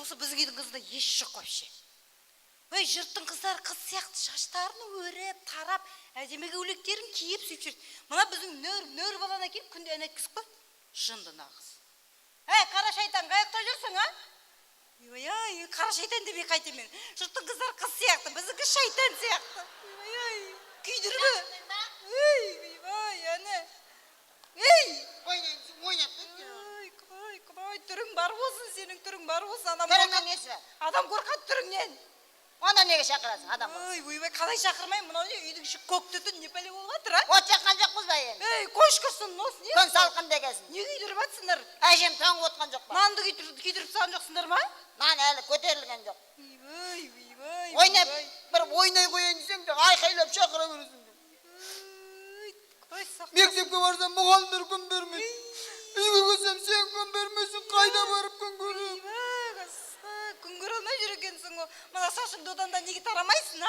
осы біздің үйдің қызында еш жоқ вообще. Ой, жұрттың қыздары қыз сияқты шаштарын өріп, тарап, әдемі көйлектерін киіп сөйтіп жүреді. Мына біздің нөр баланы әкеліп күнде ән айтқызып қой. Жынды нағыз. Қара шайтан, қаяқта жүрсің, а? Ой, қара шайтан демей қайтем мен. Жұрттың қыздары қыз сияқты, біздікі шайтан сияқты. Ой, күйдірме. Ой, әне. Құдай, түрің бар болсын, сенің түрің бар болсын. Түріңнен несі? Адам қорқады түріңнен. Оны неге шақырасың адам болсын? Ой, қалай шақырмайын, мынау не үйдің іші көк түтін не пәле болып жатыр, а? От жаққан жоқпыз ба енді? Қош кірсін, носы не? Күн салқын дегесін. Не күйдіріп жатсыңдар? Әжем тоңып отқан жоқ па? Нанды күйдіріп салған жоқсыңдар ма? Нан әлі көтерілген жоқ. Ойбай. Ойнап, бір ойнай қояйын десең де айқайлап шақыра бересің. Мектепке барсам мұғалімдер күн бермейді. Үйге келсем сен күн бермейсің, қайда барып күн көрем? Күн көре алмай жүр екенсің ғой. Мына шашыңды одан да неге тарамайсың, а?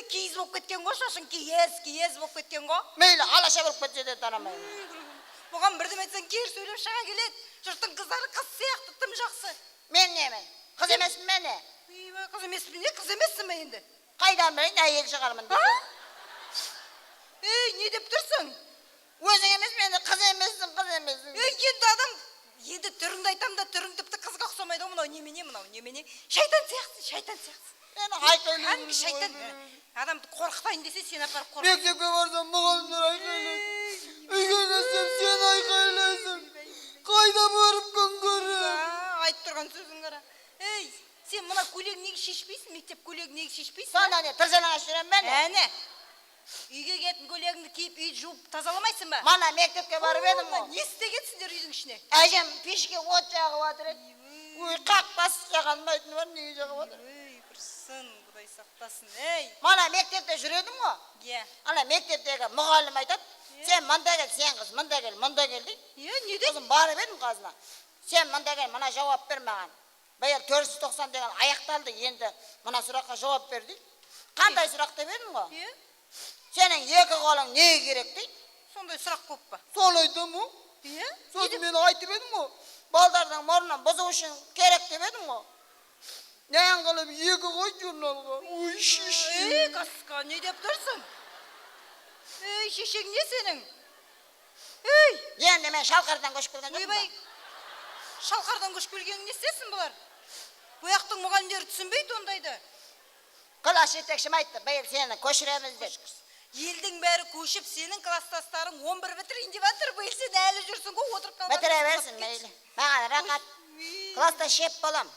Киіз болып кеткен ғой, шашың киез болып кеткен ғой. Мейлі, алаша болып кетсе де тарамаймын. Бұған бірден айтсаң кер сөйлеп шыға келеді. Жұрттың қыздары қыз сияқты тым жақсы. Мен немен? Қыз емеспін мен не? Қыз емеспін не? Қыз емессің ба енді? Қайдан білейін, әйел шығармын дейді. Не деп тұрсың? Өзің емес, мені қыз емессің. Енді адам, енді түріңді айтам да, түрің тіпті қызға ұқсамайды. Мынау немене? Шайтан сияқты. Мені айқайлайды. Кәдімгі шайтан. Адамды қорқытайын десе, сен апарып қорқытайын. Мектепке барсам мұғалімдер айқайлайды. Үйге келсем сен айқайлайсың. Қайда барып күн көрем? Айтып тұрған сөзің қара. Сен мына көйлек неге шешпейсің? Мектеп көйлек неге шешпейсің? Сонда не, тыржалаңа жүрем мен? Әне. Үйге кетін көйлегіңді киіп, үйді жуып тазаламайсың ба? Мана мектепке барып едім ғой. Не істегенсіңдер үйдің ішіне? Әжем пешке от жағып жатыр еді. Ой, қақпас жағалмайтыны бар, неге жағып жатыр? Құрсын, Құдай сақтасын. Мана мектепте жүредім ғой. Ана мектептегі мұғалім айтады, сен мында кел, сен қыз, мында кел дейді. Не дейді? Қызым барып едім қазына. Сен мында кел, мына жауап бер маған. Биыл 490 деген аяқталды, енді мына сұраққа жауап бер дейді. Қандай сұрақ деп едім ғой? Сенің екі қолың неге керек дейді. Сондай сұрақ көп па? Сол айтам ғой. Сосын мен айтып едім ғой. Балдардың мұрнын бұзу үшін керек деп едім ғой. Нең қылып екі қой журналға. Ой, шеше. Қасқа, не деп тұрсың? Шешең не сенің? Енді мен шалқардан көшіп келген жоқпын ба? Шалқардан көшіп келгенің не істесін бұлар? Бұяқтың мұғалімдері түсінбейді ондайды. Класс жетекшім айтты, биыл сені көшіреміз деді. Елдің бәрі көшіп, сенің класстастарың 11 бітірейін деп жатыр. Биыл сен әлі жүрсің ғой, отырып қалған. Бітіре берсін, мейлі. Маған рақат. Класста шеп болам.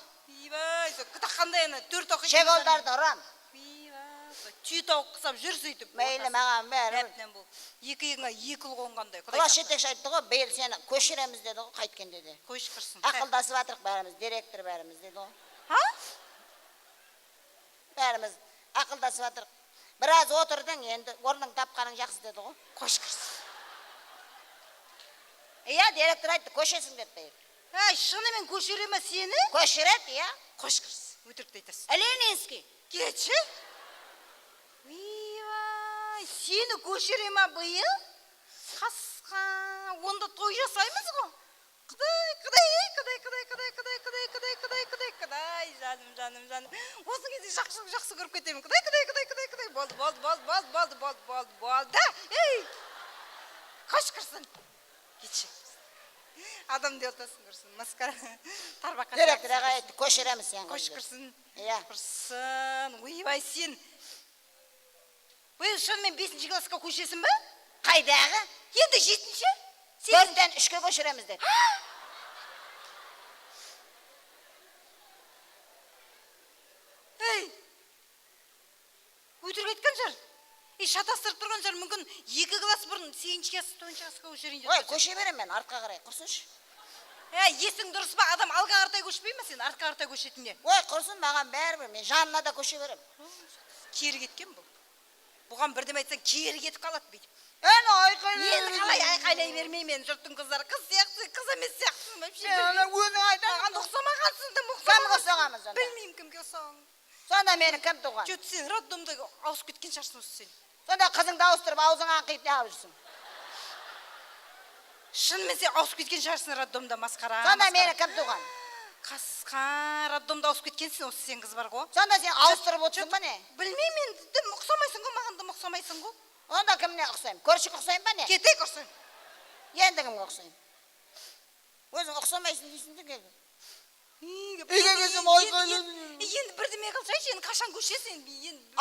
Қандай ана, 4 оқиды. Шеголдарды ұрам. Түйі тауық қысап жүр сөйтіп. Мейлі, маған бәрі. Екі еңа екі ұл қонғандай. Класс жетекші айтты ғой, биыл сені көшіреміз деді ғой, қайткен деді. Қойшы қырсын. Ақылдасып атырық бәріміз, директор бәріміз деді ғой. Бәріміз ақылдасып атырық. Біраз отырдың, енді орның тапқаның жақсы деді ғой. Қойшы қырсын. Директор айтты, көшесің деді биыл. Шынымен көшіре ме сені? Көшіреді, Қойшы қырсын. Өтірікті айтасың. Ленинский. Кетші? Сені көшіре ма биыл? Қасқа, онда той жасаймыз ғой. Құдай, жаным. Осы кезде жақсы көріп кетемін. Құдай. Болды. Қош кірсін. Кетші. Адам де отасың кірсін. Маскара. Тарбаққа. Директор ағай айтты, көшіреміз сен. Қош кірсін. Кірсін. Ойбай сен. Биыл шынымен 5-ші классқа көшесің бе? Қайдағы? Енді 7-ші? 4-тен 3-ке көшіреміз деді. Өтірік айтқан жар. Шатастырып тұрған жар, мүмкін 2 класс бұрын 8-ші класс, 9-ші классқа көшерейін деп. Ой, көше берем мен, артқа қарай, құрсыншы. Есің дұрыс па? Адам алға қартай көшпей ме сен? Артқа қартай көшетінде. Ой, құрсын, маған бәрібір, мен жанына да көше берем. Кері кеткен бұл. Бұған бірдем айтсаң, кері кетіп қалады бейтіп. Әні айқайлай. Енді қалай айқайлай бермей мен, жұрттың қыздары қыз сияқты, қыз емес сияқтысың. Өзің айтамын. Маған ұқсамағансың да Кімге ұқсағанмын сонда? Білмеймін кімге ұқсағанын. Сонда мені кім туған? Жөт сен роддомда ауысып кеткен шығарсың осы сен. Сонда қызыңды ауыстырып, аузыңа қиып не алып жүрсің? Шынымен сен ауысып кеткен шығарсың роддомда, масқара. Сонда мені кім туған? қасқа роддомда ауысып кеткенсің, осы сен қыз бар ғой. Сонда сен ауыстырып отырсың ба не? Білмеймін, мен дым ұқсамайсың ғой, маған дым ұқсамайсың ғой. Онда кімне ұқсаймын? Көршіге ұқсаймын ба не? Кетейік ұқсайын. Енді кімге ұқсаймын? Өзің ұқсамайсың дейсің де келдің. Енді бірдеме қылсайшы, енді қашан көшесің?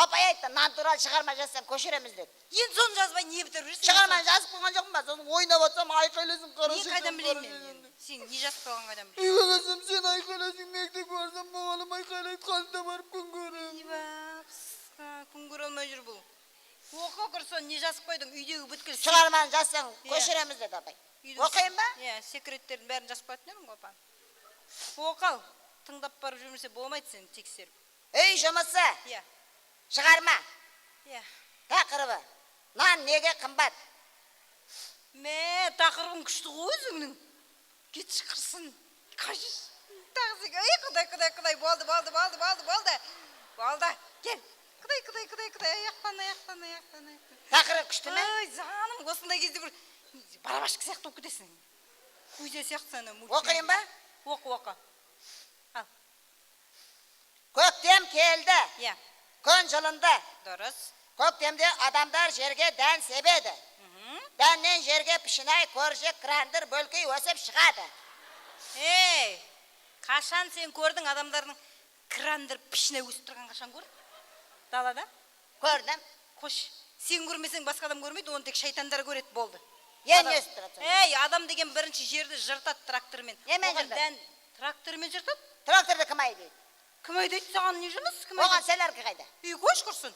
Апай айтты, нан туралы шығарма жазсаң көшіреміз деді. Енді соны жазбай не бітіріп жүрсің? Шығарманы жазып қойған жоқпын ба? Соны ойнап отырсам айқайласың, қарасың. Не қайдан білейін мен? Сен не жазып қойған қайдан білейін? Үйге келсем сен айқайласың, мектеп барсам мұғалім айқайлайды, қайда барып күн көрем. Күн көре алмай жүр бұл. Оқы құрсын, не жазып қойдың? Үйдегі бүткіл. Шығарманы жазсаң көшіреміз деді апай. Оқиын ба? Иә, секреттердің бәрін жазып қоятын едім ғой апа. Оқал, тыңдап барып жүрмесе болмайды сені тексеріп. Үй жұмысы. Иә. Шығарма. Иә. Тақырыбы. Нан неге қымбат? Тақырыбың күшті ғой өзіңнің. Кет шықырсын. Қажыз. Тағызы, құдай, болды. Кел. Құдай, аяқтан. Тақырып күшті ме? Ой, заным, осындай кезде бір барабашқа сияқты болып кетесің. Көзе сияқты сені. Оқиын ба? Оқы. Ал. Көктем келді. Иә. Күн жылынды. Дұрыс. Көктемде адамдар жерге дән себеді. Дәннен жерге пішінай, көржек, крандыр, бөлкей өсіп шығады. Ей, қашан сен көрдің адамдардың крандыр пішіне өсіп тұрған қашан көрдің? Далада? Көрдім. Қош, сен көрмесең басқа адам көрмейді, оны тек шайтандар көреді, болды. Енді өсіп тұрады. Ей, адам деген бірінші жерді жыртады трактормен. Немен жыртады? Трактормен жыртады? Тракторды кім айдайды? Кім айдайды, саған не жұмыс? Оған солярка қайда? Қош құрсын.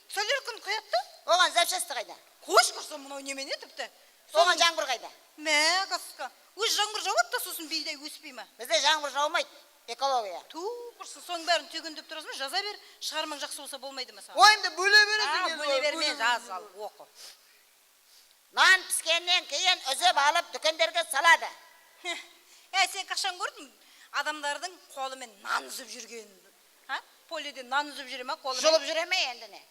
Солярканы құяды да? Оған запчасты қайда? Қош құрсын, мынау немене тіпті? Оған жаңбыр қайда? Қасқа. Өз жаңбыр жауады да сосын бейдай өспей ма? Бізде жаңбыр жаумайды, экология. Құрсын, соның бәрін төгіндеп тұрасың ба? Жаза бер, шығармаң жақсы болса болмайды ма саған? Ойымды бөле бересің. Бөле берме, жаз ал, оқы. Нан піскеннен кейін үзіп алып дүкендерге салады. Сен қашан көрдің адамдардың қолымен нан үзіп жүрген? Поледен нан үзіп жүре ма қолымен? Жұлып жүре ме енді не?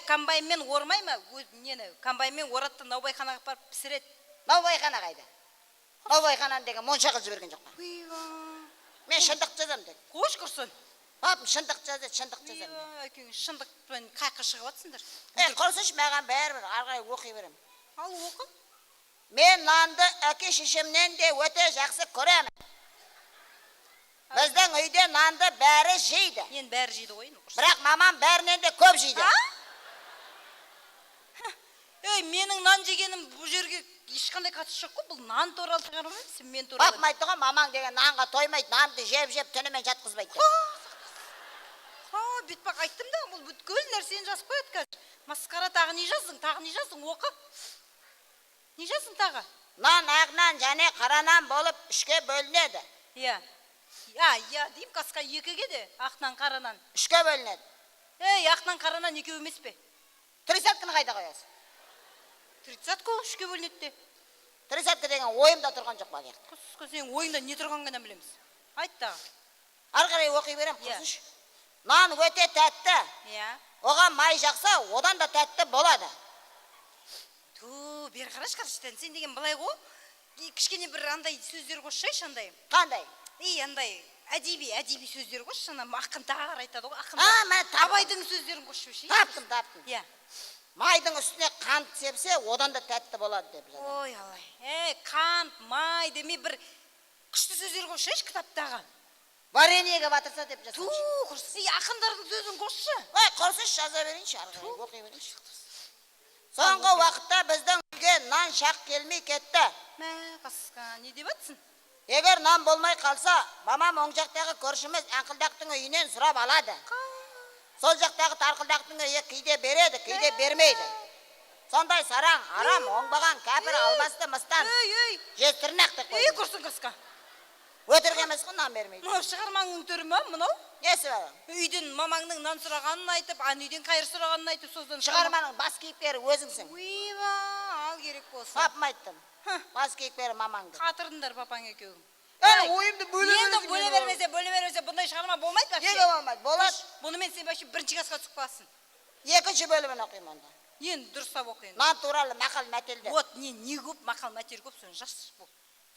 Комбайнмен ормай ма? Комбайнмен оратты наубайханаға барып пісіреді. Наубайхана қайда? Наубайхананы деген монша қылып жіберген жоқ па? Мен шындық жазам деді. Қош құрсын. Папым шындық жазды, шындық жазам. Шындықпен қайқы шығып атсыңдар. Құрсыншы маған бәрібір арғай оқи берем. Ал оқы. Мен нанды әке шешемнен де өте жақсы көремін. Біздің үйде нанды бәрі жейді. Енді бәрі жейді ғой. Бірақ мамам бәрінен де көп жейді. Менің нан жегенім бұл жерге ешқандай қатысы жоқ қой. Бұл нан туралы шығармайсың, мен туралы. Папам айтты ғой, мамаң деген нанға тоймайды, нанды жеп түнімен жатқызбайды. Бетпақ айттым да, бұл бүткіл нәрсені жазып қояды қазір. Масқара, тағы не жаздың, оқы. Не жаздың тағы? Нан ағынан және қаранан болып үшке бөлінеді. Иә, дейм, қасқа екіге де, ақтан қаранан. Үшке бөлінеді. Ақтан қаранан екеу емес пе? Тридцатканы қайда қоясың? Тридцатка үшке бөлінеді де. Тридцатка деген ойымда тұрған жоқ ба? Құсқа, сен ойында не тұрған ғана білеміз. Айт тағы. Ары қарай оқи берем, құрсыш. Нан өте тәтті. Оған май жақса, одан да тәтті болады. Бері қараш қарыштан, сен деген былай ғой, кішкене бір андай сөздер қосшайшы, андай. Қандай? Андай әдеби сөздер қосшы, ақындар айтады ғой, Абайдың сөздерін қосшы. Таптым. Майдың үстіне қант сепсе, одан да тәтті болады деп жазады. Ой, алай. Қант, май деме бір күшті сөздер қосшайшы кітаптағы. Вареньеге батырса деп жазады. Құрсы, ақындардың сөзін қосшы. Құрсыш жаза берейінші, оқи берейінші. Соңғы уақытта біздің үйге нан шақ келмей кетті. Қасқа, не деп атсың? Егер нан болмай қалса, мамам оң жақтағы көршіміз Аңқылдақтың үйінен сұрап алады. Сол жақтағы Тарқылдақтың үйі кейде береді, кейде бермейді. Сондай сараң, арам, оңбаған, кәпір, албасты, мыстан, жестірнақ деп қойды. Құрсын қасқа. Өтірік емес қой, нан бермейді. Мынау шығармаңның түрі ма, мынау? Несі бар? Үйден мамаңның нан сұрағанын айтып, үйден қайыр сұрағанын айтып, содан шығарманың бас кейіпкері өзіңсің. Ал керек болсын. Папым айттым. Бас кейіпкері мамаңды. Қатырдыңдар папаң екеуің. Ойымды бөле бермесе, бұндай шығарма болмайды. Неге болмайды? Болады. Бұнымен сен бәші бірінші классқа түсіп қаласың. Екінші бөлімін оқимын онда. Енді дұрыстап оқиын. Нан туралы мақал мәтелді. Не көп мақал мәтел көп, соны жаз.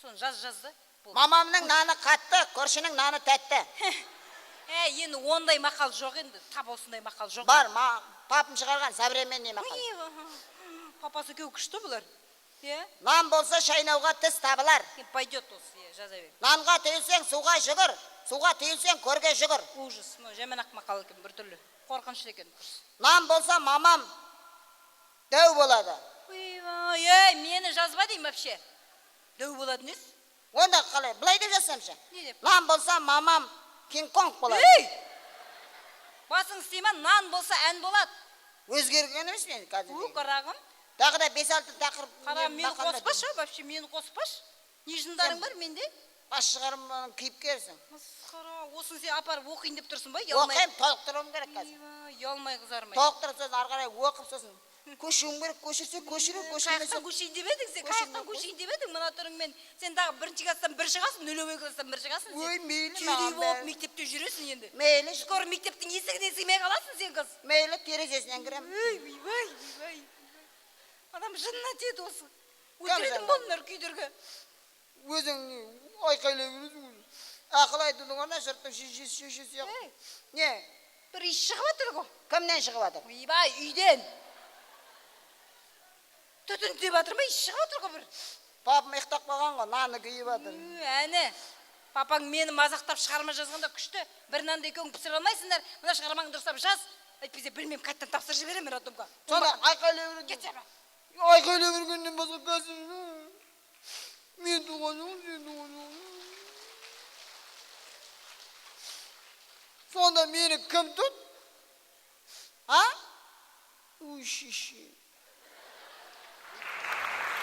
Соны жаз да. Мамамның наны қатты, көршінің наны тәтті. Енді ондай мақал жоқ енді, тап осындай мақал жоқ. Бар, папым шығарған современный мақал. Папасы кеу күшті бұлар. Нан болса шайнауға тіс табылар. Пойдет осы, жаза бер. Нанға түйілсең суға жүгір, суға түйілсең көрге жүгір. Ужас, жаман ақ мақал екен бір түрлі. Қорқынышты екен. Нан болса мамам дәу болады. Мені жазба дейм вообще. Дәу болады нес? Онда қалай, бұлай деп жазсамшы. Не деп? Нан болса мамам Кинг-Конг болады. Басың істейма, нан болса ән болады. Өзгерген емес мен қазір. Қарағым. Тағы да 5-6 тақырып. Қара, мені қоспаш, вообще мені қоспаш. Не жындарың бар менде? Бас шығарым кейіпкерсің. Масқара, осын сен апарып оқиын деп тұрсың ба? Оқайым, толықтыруым керек қазір. Ұялмай қызармай. Толықтырып сосын ары қарай оқып сосын. Көшуім керек, көшірсе көшіріп, көшірмесе. Қаяқтан көшейін деп едің сен? Қаяқтан көшейін деп едің? Мына түріңмен сен дағы бірінші класстан бір шығасың, нөлевой класстан бір шығасың. Ой, мейлі түйдей маған болып мектепте жүресің енді. Мейлі. Скоро мектептің есігіне сыймай қаласың сен қыз. Мейлі, терезесінен кірем. Адам жынына теді осы. Өтіретін болдыңдар күйдерге. Өзің айқайлай бересің. Ақыл айтудың орнына жұрттың шешесі сияқты. Не? Бір иш шығып жатыр ғой. Кімнен шығып жатыр? Ойбай, үйден. Түтін түтеп жатыр ма? Иш шығып жатыр ғой бір. Папам ұйықтап қалған ғой, наны күйіп жатыр. Әне, папаң мені мазақтап шығарма жазғанда күшті. Бір нанды екеуің пісіре алмайсыңдар. Мына шығармаңды дұрыстап жаз. Әйтпесе білмеймін, қайттан тапсыр жіберемін роддомға. Сонда айқайлай береді. Кетсе ма? Айқайлай бергеннен басқа кәсіп. Мен туған жоқ, сен туған жоқ. Сонда мені кім тұт? А? Ой, шеше.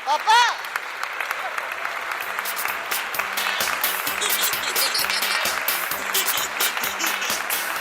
Папа!